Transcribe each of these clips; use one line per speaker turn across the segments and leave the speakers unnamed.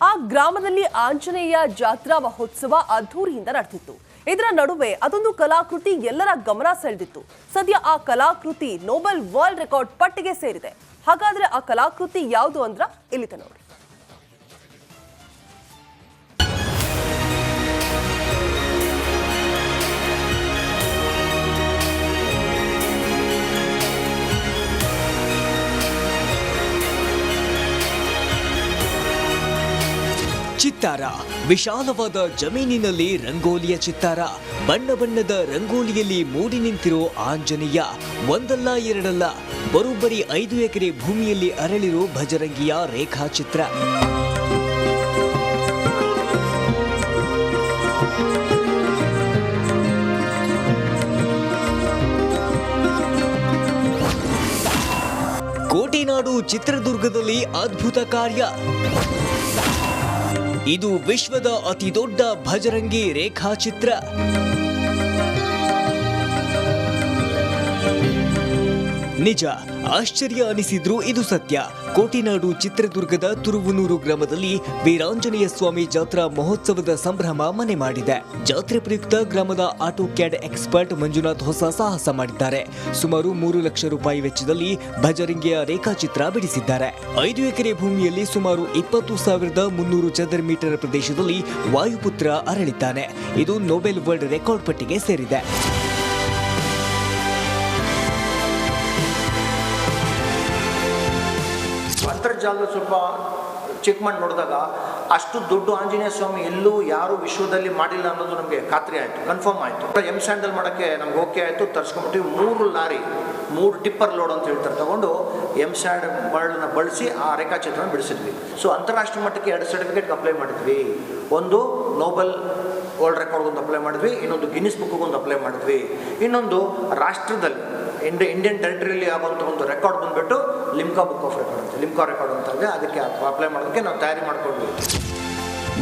ಆ ಗ್ರಾಮದಲ್ಲಿ ಆಂಜನೇಯ ಜಾತ್ರಾ ಮಹೋತ್ಸವ ಅದ್ಧೂರಿಯಿಂದ ನಡೆದಿತ್ತು. ಇದರ ನಡುವೆ ಅದೊಂದು ಕಲಾಕೃತಿ ಎಲ್ಲರ ಗಮನ ಸೆಳೆದಿತ್ತು. ಸದ್ಯ ಆ ಕಲಾಕೃತಿ ನೋಬೆಲ್ ವರ್ಲ್ಡ್ ರೆಕಾರ್ಡ್ ಪಟ್ಟಿಗೆ ಸೇರಿದೆ. ಹಾಗಾದ್ರೆ ಆ ಕಲಾಕೃತಿ ಯಾವುದು ಅಂದ್ರ ಇಲ್ಲಿತ ನೋಡಿ.
ಚಿತ್ತಾರ ವಿಶಾಲವಾದ ಜಮೀನಿನಲ್ಲಿ ರಂಗೋಲಿಯ ಚಿತ್ತಾರ. ಬಣ್ಣ ಬಣ್ಣದ ರಂಗೋಲಿಯಲ್ಲಿ ಮೂಡಿ ನಿಂತಿರೋ ಆಂಜನೇಯ ಒಂದಲ್ಲ ಎರಡಲ್ಲ ಬರೋಬ್ಬರಿ 5 ಎಕರೆ ಭೂಮಿಯಲ್ಲಿ ಅರಳಿರೋ ಭಜರಂಗಿಯ ರೇಖಾಚಿತ್ರ. ಕೋಟೆನಾಡು ಚಿತ್ರದುರ್ಗದಲ್ಲಿ ಅದ್ಭುತ ಕಾರ್ಯ. ಇದು ವಿಶ್ವದ ಅತಿದೊಡ್ಡ ಭಜರಂಗಿ ರೇಖಾಚಿತ್ರ. ನಿಜ, ಆಶ್ಚರ್ಯ ಅನಿಸಿದ್ರು ಇದು ಸತ್ಯ. ಕೋಟೆನಾಡು ಚಿತ್ರದುರ್ಗದ ತುರುವನೂರು ಗ್ರಾಮದಲ್ಲಿ ವೀರಾಂಜನೇಯ ಸ್ವಾಮಿ ಜಾತ್ರಾ ಮಹೋತ್ಸವದ ಸಂಭ್ರಮ ಮನೆ ಮಾಡಿದೆ. ಜಾತ್ರೆ ಪ್ರಯುಕ್ತ ಗ್ರಾಮದ ಆಟೋ ಕ್ಯಾಡ್ ಎಕ್ಸ್ಪರ್ಟ್ ಮಂಜುನಾಥ್ ಹೊಸ ಸಾಹಸ ಮಾಡಿದ್ದಾರೆ. ಸುಮಾರು 3 ಲಕ್ಷ ರೂಪಾಯಿ ವೆಚ್ಚದಲ್ಲಿ ಭಜರಂಗಿಯ ರೇಖಾಚಿತ್ರ ಬಿಡಿಸಿದ್ದಾರೆ. 5 ಎಕರೆ ಭೂಮಿಯಲ್ಲಿ ಸುಮಾರು 20,300 ಚದರ ಮೀಟರ್ ಪ್ರದೇಶದಲ್ಲಿ ವಾಯುಪುತ್ರ ಅರಳಿದ್ದಾನೆ. ಇದು ನೊಬೆಲ್ ವರ್ಲ್ಡ್ ರೆಕಾರ್ಡ್ ಪಟ್ಟಿಗೆ ಸೇರಿದೆ.
ಅಂತರ್ಜಾಲದ ಸ್ವಲ್ಪ ಚೆಕ್ ಮಾಡಿ ನೋಡಿದಾಗ ಅಷ್ಟು ದೊಡ್ಡ ಆಂಜನೇಯ ಸ್ವಾಮಿ ಎಲ್ಲೂ ಯಾರು ವಿಶ್ವದಲ್ಲಿ ಮಾಡಿಲ್ಲ ಅನ್ನೋದು ನಮಗೆ ಖಾತ್ರಿ ಆಯಿತು, ಕನ್ಫರ್ಮ್ ಆಯಿತು. ಎಮ್ ಸ್ಯಾಂಡಲ್ ಮಾಡೋಕ್ಕೆ ನಮ್ಗೆ ಓಕೆ ಆಯಿತು. ತರಿಸ್ಕೊಂಬಿಟ್ಟು 3 ಲಾರಿ 3 ಟಿಪ್ಪರ್ ಲೋಡ್ ಅಂತ ಹೇಳ್ತಾರೆ ತಗೊಂಡು ಎಮ್ ಸ್ಯಾಂಡ್ ಮರಳನ್ನ ಬಳಸಿ ಆ ರೇಖಾಚಿತ್ರನ ಬಿಡಿಸಿದ್ವಿ. ಸೊ ಅಂತಾರಾಷ್ಟ್ರೀಯ ಮಟ್ಟಕ್ಕೆ 2 ಸರ್ಟಿಫಿಕೇಟ್ಗೆ ಅಪ್ಲೈ ಮಾಡಿದ್ವಿ. ಒಂದು ನೋಬೆಲ್ ವರ್ಲ್ಡ್ ರೆಕಾರ್ಡ್ಗೊಂದು ಅಪ್ಲೈ ಮಾಡಿದ್ವಿ, ಇನ್ನೊಂದು ಗಿನ್ನಿಸ್ ಬುಕ್ಗೊಂದು ಅಪ್ಲೈ ಮಾಡಿದ್ವಿ, ಇನ್ನೊಂದು ರಾಷ್ಟ್ರದಲ್ಲಿ ಇಂಡಿಯನ್ ಟೆರಿಟರಿಯಲ್ಲಿ ಆಗುವಂಥ ಒಂದು ರೆಕಾರ್ಡ್ ಬಂದುಬಿಟ್ಟು ಲಿಮ್ಕಾ ಬುಕ್ ಆಫ್ ರೆಕಾರ್ಡ್ ಅಂತ, ಲಿಮ್ಕಾ ರೆಕಾರ್ಡ್ ಅಂತ ಇದೆ. ಅದಕ್ಕೆ ಅಪ್ಲೈ ಮಾಡೋದಕ್ಕೆ ನಾವು ತಯಾರಿ ಮಾಡ್ಕೊಂಡ್ವಿ.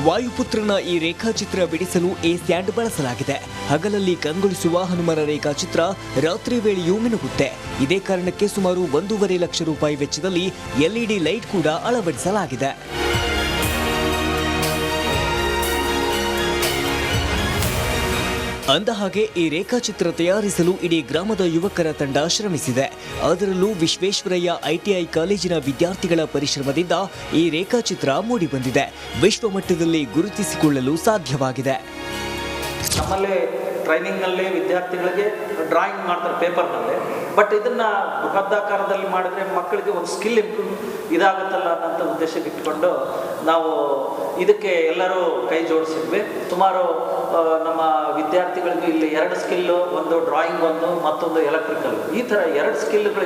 ವಾಯುಪುತ್ರನ ಈ ರೇಖಾಚಿತ್ರ ಬಿಡಿಸಲು ಸ್ಟ್ಯಾಂಡ್ ಬಳಸಲಾಗಿದೆ. ಹಗಲಲ್ಲಿ ಕಂಗೊಳಿಸುವ ಹನುಮನ ರೇಖಾಚಿತ್ರ ರಾತ್ರಿ ವೇಳೆಯೂ ಮಿನುಗುತ್ತೆ. ಇದೇ ಕಾರಣಕ್ಕೆ ಸುಮಾರು 1.5 ಲಕ್ಷ ರೂಪಾಯಿ ವೆಚ್ಚದಲ್ಲಿ LED ಲೈಟ್ ಕೂಡ ಅಳವಡಿಸಲಾಗಿದೆ. ಅಂದಹಾಗೆ ಈ ರೇಖಾಚಿತ್ರ ತಯಾರಿಸಲು ಇಡೀ ಗ್ರಾಮದ ಯುವಕರ ತಂಡ ಶ್ರಮಿಸಿದೆ. ಅದರಲ್ಲೂ ವಿಶ್ವೇಶ್ವರಯ್ಯ ITI ಕಾಲೇಜಿನ ವಿದ್ಯಾರ್ಥಿಗಳ ಪರಿಶ್ರಮದಿಂದ ಈ ರೇಖಾಚಿತ್ರ ಮೂಡಿಬಂದಿದೆ. ವಿಶ್ವಮಟ್ಟದಲ್ಲಿ ಗುರುತಿಸಿಕೊಳ್ಳಲು ಸಾಧ್ಯವಾಗಿದೆ.
ನಮ್ಮಲ್ಲಿ ಟ್ರೈನಿಂಗ್ನಲ್ಲಿ ವಿದ್ಯಾರ್ಥಿಗಳಿಗೆ ಡ್ರಾಯಿಂಗ್ ಮಾಡ್ತಾರೆ ಪೇಪರ್ನಲ್ಲಿ. ಬಟ್ ಇದನ್ನು ಬೃಹದಾಕಾರದಲ್ಲಿ ಮಾಡಿದ್ರೆ ಮಕ್ಕಳಿಗೆ ಒಂದು ಸ್ಕಿಲ್ ಇದಾಗುತ್ತಲ್ಲ ಅನ್ನೋಂಥ ಉದ್ದೇಶಕ್ಕೆ ಇಟ್ಕೊಂಡು ನಾವು ಇದಕ್ಕೆ ಎಲ್ಲರೂ ಕೈ ಜೋಡಿಸಿದ್ವಿ. ಸುಮಾರು ನಮ್ಮ ವಿದ್ಯಾರ್ಥಿಗಳಿಗೂ ಇಲ್ಲಿ 2 ಸ್ಕಿಲ್ಲು, ಒಂದು ಡ್ರಾಯಿಂಗ್, ಮತ್ತೊಂದು ಎಲೆಕ್ಟ್ರಿಕಲ್, ಈ ಥರ 2 ಸ್ಕಿಲ್ಗಳು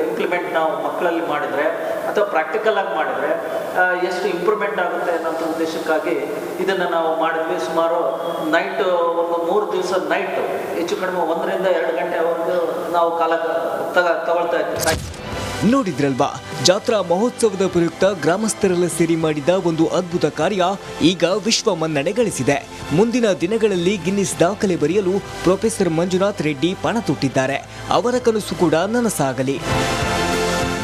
ಇಂಪ್ಲಿಮೆಂಟ್ ನಾವು ಮಕ್ಕಳಲ್ಲಿ ಮಾಡಿದರೆ ಅಥವಾ ಪ್ರಾಕ್ಟಿಕಲ್ ಆಗಿ ಮಾಡಿದರೆ ಎಷ್ಟು ಇಂಪ್ರೂವ್ಮೆಂಟ್ ಆಗುತ್ತೆ ಅನ್ನೋಂಥ ಉದ್ದೇಶಕ್ಕಾಗಿ ಇದನ್ನು ನಾವು ಮಾಡಿದ್ವಿ. ಸುಮಾರು ನೈಟು ಒಂದು 3 ದಿವಸ ನೈಟು ಹೆಚ್ಚು ಕಡಿಮೆ 1 ರಿಂದ 2 ಗಂಟೆವರೆಗೂ ನಾವು ಕಾಲ ತಗೊಳ್ತಾ ಇದ್ವಿ.
ನೋಡಿದ್ರಲ್ವಾ, ಜಾತ್ರಾ ಮಹೋತ್ಸವದ ಪ್ರಯುಕ್ತ ಗ್ರಾಮಸ್ಥರೆಲ್ಲ ಸೇರಿ ಮಾಡಿದ ಒಂದು ಅದ್ಭುತ ಕಾರ್ಯ ಈಗ ವಿಶ್ವ ಮನ್ನಣೆ ಗಳಿಸಿದೆ. ಮುಂದಿನ ದಿನಗಳಲ್ಲಿ ಗಿನ್ನಿಸ್ ದಾಖಲೆ ಬರೆಯಲು ಪ್ರೊಫೆಸರ್ ಮಂಜುನಾಥ್ ರೆಡ್ಡಿ ಪಣ ತೊಟ್ಟಿದ್ದಾರೆ. ಅವರ ಕನಸು ಕೂಡ ನನಸಾಗಲಿ.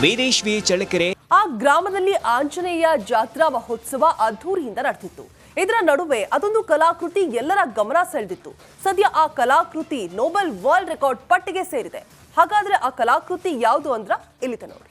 ವೀರೇಶ್ ವಿ ಚಳ್ಳಕೆರೆ.
ಆ ಗ್ರಾಮದಲ್ಲಿ ಆಂಜನೇಯ ಜಾತ್ರಾ ಮಹೋತ್ಸವ ಅದ್ಧೂರಿಯಿಂದ ನಡೆದಿತ್ತು. ಇದರ ನಡುವೆ ಅದೊಂದು ಕಲಾಕೃತಿ ಎಲ್ಲರ ಗಮನ ಸೆಳೆದಿತ್ತು. ಸದ್ಯ ಆ ಕಲಾಕೃತಿ ನೋಬೆಲ್ ವರ್ಲ್ಡ್ ರೆಕಾರ್ಡ್ ಪಟ್ಟಿಗೆ ಸೇರಿದೆ. ಹಾಗಾದ್ರೆ ಆ ಕಲಾಕೃತಿ ಯಾವುದು ಅಂದ್ರ ಇಲ್ಲಿತ ನೋಡಿ.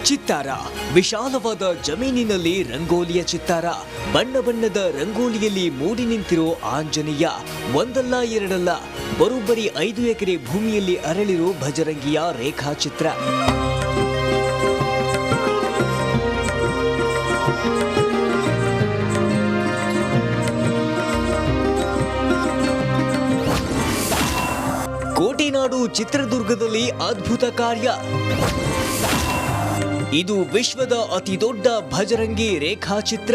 ಚಿತ್ತಾರ ವಿಶಾಲವಾದ ಜಮೀನಿನಲ್ಲಿ ರಂಗೋಲಿಯ ಚಿತ್ತಾರ. ಬಣ್ಣ ಬಣ್ಣದ ರಂಗೋಲಿಯಲ್ಲಿ ಮೂಡಿ ನಿಂತಿರೋ ಆಂಜನೇಯ ಒಂದಲ್ಲ ಎರಡಲ್ಲ ಬರೋಬ್ಬರಿ 5 ಎಕರೆ ಭೂಮಿಯಲ್ಲಿ ಅರಳಿರೋ ಭಜರಂಗಿಯ ರೇಖಾಚಿತ್ರ. ಕೋಟೆನಾಡು ಚಿತ್ರದುರ್ಗದಲ್ಲಿ ಅದ್ಭುತ ಕಾರ್ಯ. ಇದು ವಿಶ್ವದ ಅತಿದೊಡ್ಡ ಭಜರಂಗಿ ರೇಖಾಚಿತ್ರ.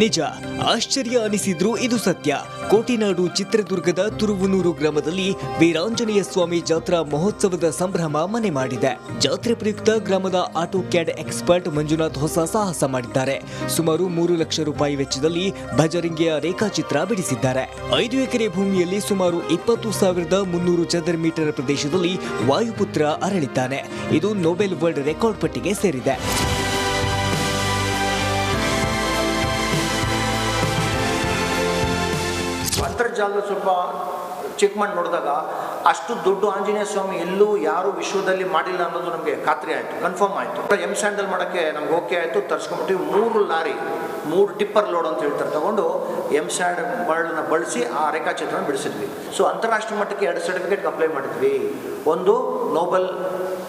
ನಿಜ, ಆಶ್ಚರ್ಯ ಅನಿಸಿದ್ರೂ ಇದು ಸತ್ಯ. ಕೋಟಿನಾಡು ಚಿತ್ರದುರ್ಗದ ತುರುವನೂರು ಗ್ರಾಮದಲ್ಲಿ ವೀರಾಂಜನೇಯ ಸ್ವಾಮಿ ಜಾತ್ರಾ ಮಹೋತ್ಸವದ ಸಂಭ್ರಮ ಮನೆ ಮಾಡಿದೆ. ಜಾತ್ರೆ ಪ್ರಯುಕ್ತ ಗ್ರಾಮದ ಆಟೋ ಕ್ಯಾಡ್ ಎಕ್ಸ್ಪರ್ಟ್ ಮಂಜುನಾಥ್ ಹೊಸ ಸಾಹಸ ಮಾಡಿದ್ದಾರೆ. ಸುಮಾರು 3 ಲಕ್ಷ ರೂಪಾಯಿ ವೆಚ್ಚದಲ್ಲಿ ಭಜರಂಗಿಯ ರೇಖಾಚಿತ್ರ ಬಿಡಿಸಿದ್ದಾರೆ. 5 ಎಕರೆ ಭೂಮಿಯಲ್ಲಿ ಸುಮಾರು 20,300 ಚದರ ಮೀಟರ್ ಪ್ರದೇಶದಲ್ಲಿ ವಾಯುಪುತ್ರ ಅರಳಿದ್ದಾನೆ. ಇದು ನೊಬೆಲ್ ವರ್ಲ್ಡ್ ರೆಕಾರ್ಡ್ ಪಟ್ಟಿಗೆ ಸೇರಿದೆ.
ಅಂತರ್ಜಾಲದ ಸ್ವಲ್ಪ ಚೆಕ್ ಮಾಡಿ ನೋಡಿದಾಗ ಅಷ್ಟು ದೊಡ್ಡ ಆಂಜನೇಯ ಸ್ವಾಮಿ ಎಲ್ಲೂ ಯಾರು ವಿಶ್ವದಲ್ಲಿ ಮಾಡಿಲ್ಲ ಅನ್ನೋದು ನಮಗೆ ಖಾತ್ರಿ ಆಯಿತು, ಕನ್ಫರ್ಮ್ ಆಯಿತು. ಎಮ್ ಸ್ಯಾಂಡಲ್ ಮಾಡೋಕ್ಕೆ ನಮ್ಗೆ ಓಕೆ ಆಯಿತು, ತರಿಸ್ಕೊಂಬಿಟ್ಟು 3 ಲಾರಿ 3 ಟಿಪ್ಪರ್ ಲೋಡ್ ಅಂತ ಹೇಳ್ತಾರೆ ತಗೊಂಡು ಎಮ್ ಸ್ಯಾಂಡ್ ಮರಳನ್ನ ಬಳಸಿ ಆ ರೇಖಾಚಿತ್ರನ ಬಿಡಿಸಿದ್ವಿ. ಸೊ ಅಂತಾರಾಷ್ಟ್ರೀಯ ಮಟ್ಟಕ್ಕೆ 2 ಸರ್ಟಿಫಿಕೇಟ್ಗೆ ಅಪ್ಲೈ ಮಾಡಿದ್ವಿ. ಒಂದು ನೋಬೆಲ್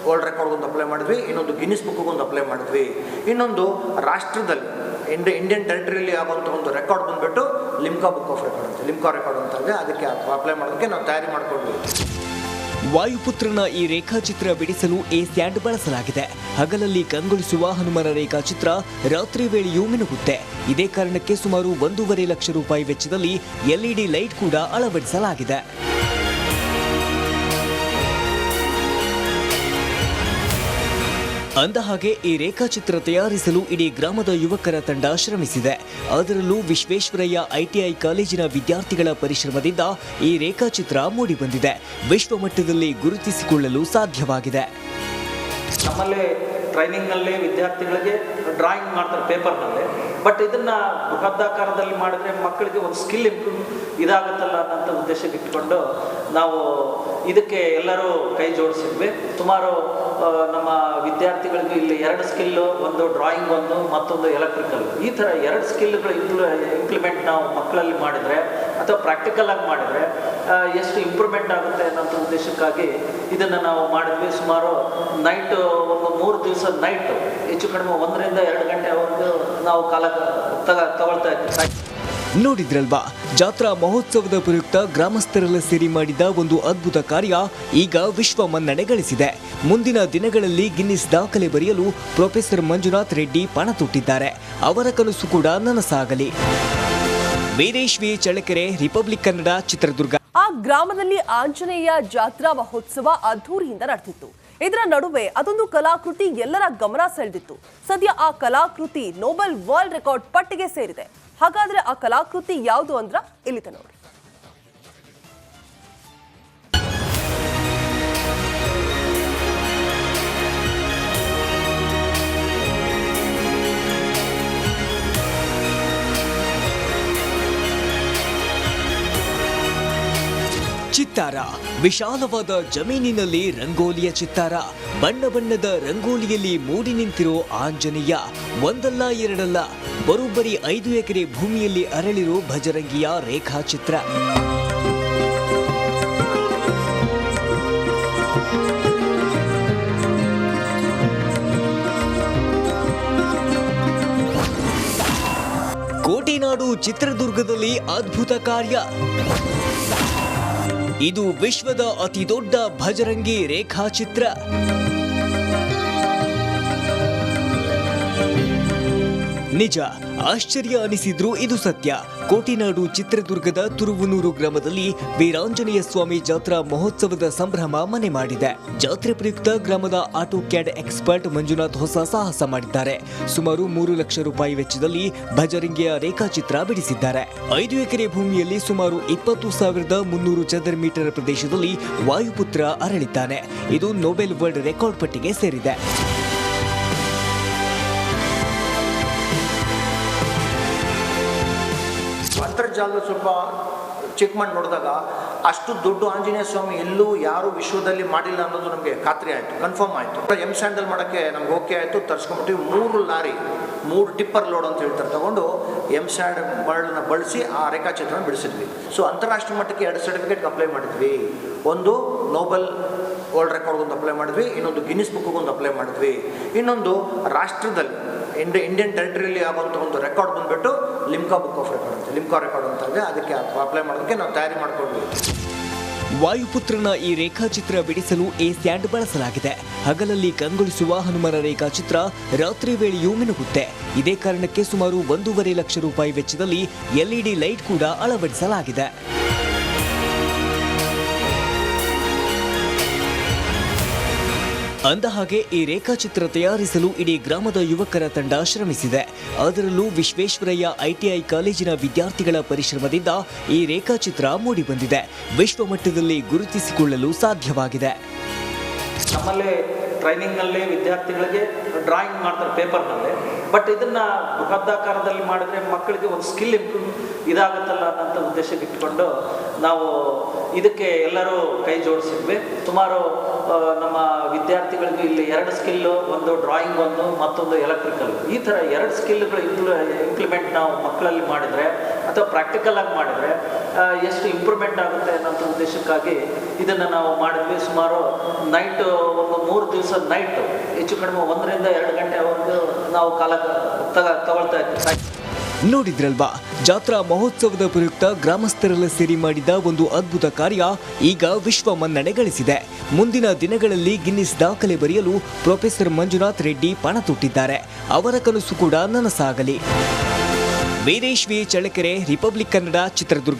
ವರ್ಲ್ಡ್ ರೆಕಾರ್ಡ್ಗೊಂದು ಅಪ್ಲೈ ಮಾಡಿದ್ವಿ, ಇನ್ನೊಂದು ಗಿನ್ನಿಸ್ ಬುಕ್ಗೊಂದು ಅಪ್ಲೈ ಮಾಡಿದ್ವಿ, ಇನ್ನೊಂದು ರಾಷ್ಟ್ರದಲ್ಲಿ ಇಂಡಿಯನ್ ಟೆರಿಟರಿಯಲ್ಲಿ ಆಗುವಂಥ ಒಂದು ರೆಕಾರ್ಡ್ ಬಂದುಬಿಟ್ಟು ಲಿಮ್ಕಾ ಬುಕ್ ಆಫ್ ರೆಕಾರ್ಡ್ ಅಂತ, ಲಿಮ್ಕಾ ರೆಕಾರ್ಡ್ ಅಂತ ಇದೆ. ಅದಕ್ಕೆ ಅಪ್ಲೈ ಮಾಡೋದಕ್ಕೆ ನಾವು ತಯಾರಿ ಮಾಡ್ಕೊಂಡ್ವಿ.
ವಾಯುಪುತ್ರನ ಈ ರೇಖಾಚಿತ್ರ ಬಿಡಿಸಲು ಸ್ಟ್ಯಾಂಡ್ ಬಳಸಲಾಗಿದೆ. ಹಗಲಲ್ಲಿ ಕಂಗೊಳಿಸುವ ಹನುಮನ ರೇಖಾಚಿತ್ರ ರಾತ್ರಿ ವೇಳೆಯೂ ಮಿನುಗುತ್ತೆ. ಇದೇ ಕಾರಣಕ್ಕೆ ಸುಮಾರು 1.5 ಲಕ್ಷ ರೂಪಾಯಿ ವೆಚ್ಚದಲ್ಲಿ LED ಲೈಟ್ ಕೂಡ ಅಳವಡಿಸಲಾಗಿದೆ. ಅಂದಹಾಗೆ ಈ ರೇಖಾಚಿತ್ರ ತಯಾರಿಸಲು ಇಡೀ ಗ್ರಾಮದ ಯುವಕರ ತಂಡ ಶ್ರಮಿಸಿದೆ. ಅದರಲ್ಲೂ ವಿಶ್ವೇಶ್ವರಯ್ಯ ITI ಕಾಲೇಜಿನ ವಿದ್ಯಾರ್ಥಿಗಳ ಪರಿಶ್ರಮದಿಂದ ಈ ರೇಖಾಚಿತ್ರ ಮೂಡಿಬಂದಿದೆ. ವಿಶ್ವಮಟ್ಟದಲ್ಲಿ ಗುರುತಿಸಿಕೊಳ್ಳಲು ಸಾಧ್ಯವಾಗಿದೆ.
ನಮ್ಮಲ್ಲಿ ಟ್ರೈನಿಂಗ್ನಲ್ಲಿ ವಿದ್ಯಾರ್ಥಿಗಳಿಗೆ ಡ್ರಾಯಿಂಗ್ ಮಾಡ್ತಾರೆ ಪೇಪರ್ನಲ್ಲಿ. ಬಟ್ ಇದನ್ನ ಬೃಹದಾಕಾರದಲ್ಲಿ ಮಾಡಿದ್ರೆ ಮಕ್ಕಳಿಗೆ ಒಂದು ಸ್ಕಿಲ್ ಇಂಪ್ರೂವ್ ಇದಾಗುತ್ತಲ್ಲ ಅನ್ನೋಂಥ ಉದ್ದೇಶ ಇಟ್ಕೊಂಡು ನಾವು ಇದಕ್ಕೆ ಎಲ್ಲರೂ ಕೈ ಜೋಡಿಸಿದ್ವಿ. ಸುಮಾರು ನಮ್ಮ ವಿದ್ಯಾರ್ಥಿಗಳಿಗೆ ಇಲ್ಲಿ 2 ಸ್ಕಿಲ್ಲು, ಒಂದು ಡ್ರಾಯಿಂಗ್, ಒಂದು ಮತ್ತೊಂದು ಎಲೆಕ್ಟ್ರಿಕಲ್, ಈ ಥರ 2 ಸ್ಕಿಲ್ಗಳು ಇಂಪ್ಲಿಮೆಂಟ್ ನಾವು ಮಕ್ಕಳಲ್ಲಿ ಮಾಡಿದರೆ ಅಥವಾ ಪ್ರಾಕ್ಟಿಕಲ್ ಆಗಿ ಮಾಡಿದರೆ ಎಷ್ಟು ಇಂಪ್ರೂವ್ಮೆಂಟ್ ಆಗುತ್ತೆ ಅನ್ನೋಂಥ ಉದ್ದೇಶಕ್ಕಾಗಿ ಇದನ್ನು ನಾವು ಮಾಡಿದ್ವಿ. ಸುಮಾರು ನೈಟು ಒಂದು 3 ದಿವಸ ನೈಟು ಹೆಚ್ಚು ಕಡಿಮೆ 1 ರಿಂದ 2 ಗಂಟೆವರೆಗೂ ನಾವು ಕಾಲ ತಗೊಳ್ತಾ ಇದ್ವಿ.
ನೋಡಿದ್ರಲ್ವಾ, ಜಾತ್ರಾ ಮಹೋತ್ಸವದ ಪ್ರಯುಕ್ತ ಗ್ರಾಮಸ್ಥರೆಲ್ಲ ಸೇರಿ ಮಾಡಿದ ಒಂದು ಅದ್ಭುತ ಕಾರ್ಯ ಈಗ ವಿಶ್ವ ಮನ್ನಣೆ ಗಳಿಸಿದೆ. ಮುಂದಿನ ದಿನಗಳಲ್ಲಿ ಗಿನ್ನಿಸ್ ದಾಖಲೆ ಬರೆಯಲು ಪ್ರೊಫೆಸರ್ ಮಂಜುನಾಥ್ ರೆಡ್ಡಿ ಪಣ ತೊಟ್ಟಿದ್ದಾರೆ. ಅವರ ಕನಸು ಕೂಡ ನನಸಾಗಲಿ. Veeresh V Challakere, Republic Kannada, Chitradurga.
ಆ ಗ್ರಾಮದಲ್ಲಿ ಆಂಜನೇಯ ಜಾತ್ರಾ ಮಹೋತ್ಸವ ಅದ್ಧೂರಿಯಿಂದ ನಡೆದಿತ್ತು. ಇದರ ನಡುವೆ ಅದೊಂದು ಕಲಾಕೃತಿ ಎಲ್ಲರ ಗಮನ ಸೆಳೆದಿತ್ತು. ಸದ್ಯ ಆ ಕಲಾಕೃತಿ ನೊಬೆಲ್ ವರ್ಲ್ಡ್ ರೆಕಾರ್ಡ್ ಪಟ್ಟಿಗೆ ಸೇರಿದೆ. ಹಾಗಾದ್ರೆ ಆ ಕಲಾಕೃತಿ ಯಾವುದು ಅಂದ್ರ ಇಲ್ಲಿತ ನೋಡಿ.
ಚಿತ್ತಾರ, ವಿಶಾಲವಾದ ಜಮೀನಿನಲ್ಲಿ ರಂಗೋಲಿಯ ಚಿತ್ತಾರ. ಬಣ್ಣ ಬಣ್ಣದ ರಂಗೋಲಿಯಲ್ಲಿ ಮೂಡಿ ನಿಂತಿರೋ ಆಂಜನೇಯ ಒಂದಲ್ಲ ಎರಡಲ್ಲ, ಬರೋಬ್ಬರಿ 5 ಎಕರೆ ಭೂಮಿಯಲ್ಲಿ ಅರಳಿರೋ ಭಜರಂಗಿಯ ರೇಖಾಚಿತ್ರ. ಕೋಟಿನಾಡು ಚಿತ್ರದುರ್ಗದಲ್ಲಿ ಅದ್ಭುತ ಕಾರ್ಯ. ಇದು ವಿಶ್ವದ ಅತಿ ದೊಡ್ಡ ಭಜರಂಗಿ ರೇಖಾಚಿತ್ರ. ನಿಜ, ಆಶ್ಚರ್ಯ ಅನಿಸಿದ್ರೂ ಇದು ಸತ್ಯ. ಕೋಟಿನಾಡು ಚಿತ್ರದುರ್ಗದ ತುರುವನೂರು ಗ್ರಾಮದಲ್ಲಿ ವೀರಾಂಜನೇಯ ಸ್ವಾಮಿ ಜಾತ್ರಾ ಮಹೋತ್ಸವದ ಸಂಭ್ರಮ ಮನೆ ಮಾಡಿದೆ. ಜಾತ್ರೆ ಪ್ರಯುಕ್ತ ಗ್ರಾಮದ ಆಟೋ ಕ್ಯಾಡ್ ಎಕ್ಸ್ಪರ್ಟ್ ಮಂಜುನಾಥ್ ಹೊಸ ಸಾಹಸ ಮಾಡಿದ್ದಾರೆ. ಸುಮಾರು 3 ಲಕ್ಷ ರೂಪಾಯಿ ವೆಚ್ಚದಲ್ಲಿ ಭಜರಂಗಿಯ ರೇಖಾಚಿತ್ರ ಬಿಡಿಸಿದ್ದಾರೆ. 5 ಎಕರೆ ಭೂಮಿಯಲ್ಲಿ ಸುಮಾರು 20,300 ಚದರ ಮೀಟರ್ ಪ್ರದೇಶದಲ್ಲಿ ವಾಯುಪುತ್ರ ಅರಳಿದ್ದಾನೆ. ಇದು ನೊಬೆಲ್ ವರ್ಲ್ಡ್ ರೆಕಾರ್ಡ್ ಪಟ್ಟಿಗೆ ಸೇರಿದೆ.
ಅಂತರ್ಜಾಲದ ಸ್ವಲ್ಪ ಚೆಕ್ ಮಾಡಿ ನೋಡಿದಾಗ ಅಷ್ಟು ದೊಡ್ಡ ಆಂಜನೇಯ ಸ್ವಾಮಿ ಎಲ್ಲೂ ಯಾರು ವಿಶ್ವದಲ್ಲಿ ಮಾಡಿಲ್ಲ ಅನ್ನೋದು ನಮಗೆ ಖಾತ್ರಿ ಆಯಿತು, ಕನ್ಫರ್ಮ್ ಆಯಿತು. ಎಮ್ ಸ್ಯಾಂಡಲ್ ಮಾಡೋಕ್ಕೆ ನಮ್ಗೆ ಓಕೆ ಆಯಿತು, ತರಿಸ್ಕೊಂಬಿಟ್ಟು 3 ಲಾರಿ 3 ಟಿಪ್ಪರ್ ಲೋಡ್ ಅಂತ ಹೇಳ್ತಾರೆ ತಗೊಂಡು ಎಮ್ ಸ್ಯಾಂಡ್ ಮರಳನ್ನ ಬಳಸಿ ಆ ರೇಖಾಚಿತ್ರನ ಬಿಡಿಸಿದ್ವಿ. ಸೊ ಅಂತಾರಾಷ್ಟ್ರೀಯ ಮಟ್ಟಕ್ಕೆ 2 ಸರ್ಟಿಫಿಕೇಟ್ಗೆ ಅಪ್ಲೈ ಮಾಡಿದ್ವಿ. ಒಂದು ನೋಬೆಲ್ ವರ್ಲ್ಡ್ ರೆಕಾರ್ಡ್ಗೊಂದು ಅಪ್ಲೈ ಮಾಡಿದ್ವಿ, ಇನ್ನೊಂದು ಗಿನ್ನಿಸ್ ಬುಕ್ಗೊಂದು ಅಪ್ಲೈ ಮಾಡಿದ್ವಿ, ಇನ್ನೊಂದು ರಾಷ್ಟ್ರದಲ್ಲಿ ಇಂಡಿಯನ್ ಟೆರಿಟರಿಯಲ್ಲಿ ಆಗುವಂಥ ಒಂದು ರೆಕಾರ್ಡ್ ಬಂದುಬಿಟ್ಟು ಲಿಮ್ಕಾ ಬುಕ್ ಆಫ್ ರೆಕಾರ್ಡ್ ಅಂತ, ಲಿಮ್ಕಾ ರೆಕಾರ್ಡ್ ಅಂತ ಇದೆ. ಅದಕ್ಕೆ ಅಪ್ಲೈ ಮಾಡೋದಕ್ಕೆ ನಾವು ತಯಾರಿ ಮಾಡ್ಕೊಂಡ್ವಿ.
ವಾಯುಪುತ್ರನ ಈ ರೇಖಾಚಿತ್ರ ಬಿಡಿಸಲು ಎ ಸ್ಟ್ಯಾಂಡ್ ಬಳಸಲಾಗಿದೆ. ಹಗಲಲ್ಲಿ ಕಂಗೊಳಿಸುವ ಹನುಮನ ರೇಖಾಚಿತ್ರ ರಾತ್ರಿ ವೇಳೆಯೂ ಮಿನುಗುತ್ತೆ. ಇದೇ ಕಾರಣಕ್ಕೆ ಸುಮಾರು 1.5 ಲಕ್ಷ ರೂಪಾಯಿ ವೆಚ್ಚದಲ್ಲಿ LED ಲೈಟ್ ಕೂಡ ಅಳವಡಿಸಲಾಗಿದೆ. ಅಂದಹಾಗೆ ಈ ರೇಖಾಚಿತ್ರ ತಯಾರಿಸಲು ಇಡೀ ಗ್ರಾಮದ ಯುವಕರ ತಂಡ ಶ್ರಮಿಸಿದೆ. ಅದರಲ್ಲೂ ವಿಶ್ವೇಶ್ವರಯ್ಯ ITI ಕಾಲೇಜಿನ ವಿದ್ಯಾರ್ಥಿಗಳ ಪರಿಶ್ರಮದಿಂದ ಈ ರೇಖಾಚಿತ್ರ ಮೂಡಿಬಂದಿದೆ. ವಿಶ್ವಮಟ್ಟದಲ್ಲಿ ಗುರುತಿಸಿಕೊಳ್ಳಲು ಸಾಧ್ಯವಾಗಿದೆ.
ನಮ್ಮಲ್ಲಿ ಟ್ರೈನಿಂಗ್ನಲ್ಲಿ ವಿದ್ಯಾರ್ಥಿಗಳಿಗೆ ಡ್ರಾಯಿಂಗ್ ಮಾಡ್ತಾರೆ ಪೇಪರ್ನಲ್ಲೇ, ಬಟ್ ಇದನ್ನು ಬೃಹದಾಕಾರದಲ್ಲಿ ಮಾಡಿದ್ರೆ ಮಕ್ಕಳಿಗೆ ಒಂದು ಸ್ಕಿಲ್ ಇಂಪ್ರೂವ್ ಇದಾಗುತ್ತಲ್ಲ ಅನ್ನೋಂಥ ಉದ್ದೇಶಕ್ಕೆ ಇಟ್ಕೊಂಡು ನಾವು ಇದಕ್ಕೆ ಎಲ್ಲರೂ ಕೈ ಜೋಡಿಸಿದ್ವಿ. ಸುಮಾರು ನಮ್ಮ ವಿದ್ಯಾರ್ಥಿಗಳಿಗೆ ಇಲ್ಲಿ 2 ಸ್ಕಿಲ್ಲು, ಒಂದು ಡ್ರಾಯಿಂಗ್, ಮತ್ತೊಂದು ಎಲೆಕ್ಟ್ರಿಕಲ್, ಈ ಥರ 2 ಸ್ಕಿಲ್ಗಳು ಇಂಪ್ಲಿಮೆಂಟ್ ನಾವು ಮಕ್ಕಳಲ್ಲಿ ಮಾಡಿದರೆ ಅಥವಾ ಪ್ರಾಕ್ಟಿಕಲ್ ಆಗಿ ಮಾಡಿದರೆ ಎಷ್ಟು ಇಂಪ್ರೂವ್ಮೆಂಟ್ ಆಗುತ್ತೆ ಅನ್ನೋಂಥ ಉದ್ದೇಶಕ್ಕಾಗಿ ಇದನ್ನು ನಾವು ಮಾಡಿದ್ವಿ. ಸುಮಾರು ನೈಟು ಒಂದು 3 ದಿವಸ ನೈಟು ಹೆಚ್ಚು ಕಡಿಮೆ 1 ರಿಂದ 2 ಗಂಟೆವರೆಗೂ ನಾವು ಕಾಲ ತಗೊಳ್ತಾ ಇದ್ವಿ.
ನೋಡಿದ್ರಲ್ವಾ, ಜಾತ್ರಾ ಮಹೋತ್ಸವದ ಪ್ರಯುಕ್ತ ಗ್ರಾಮಸ್ಥರೆಲ್ಲ ಸೇರಿ ಮಾಡಿದ ಒಂದು ಅದ್ಭುತ ಕಾರ್ಯ ಈಗ ವಿಶ್ವ ಮನ್ನಣೆ ಗಳಿಸಿದೆ. ಮುಂದಿನ ದಿನಗಳಲ್ಲಿ ಗಿನ್ನಿಸ್ ದಾಖಲೆ ಬರೆಯಲು ಪ್ರೊಫೆಸರ್ ಮಂಜುನಾಥ್ ರೆಡ್ಡಿ ಪಣ ತೊಟ್ಟಿದ್ದಾರೆ. ಅವರ ಕನಸು ಕೂಡ ನನಸಾಗಲಿ. Veeresh V Challakere, Republic Kannada, Chitradurga.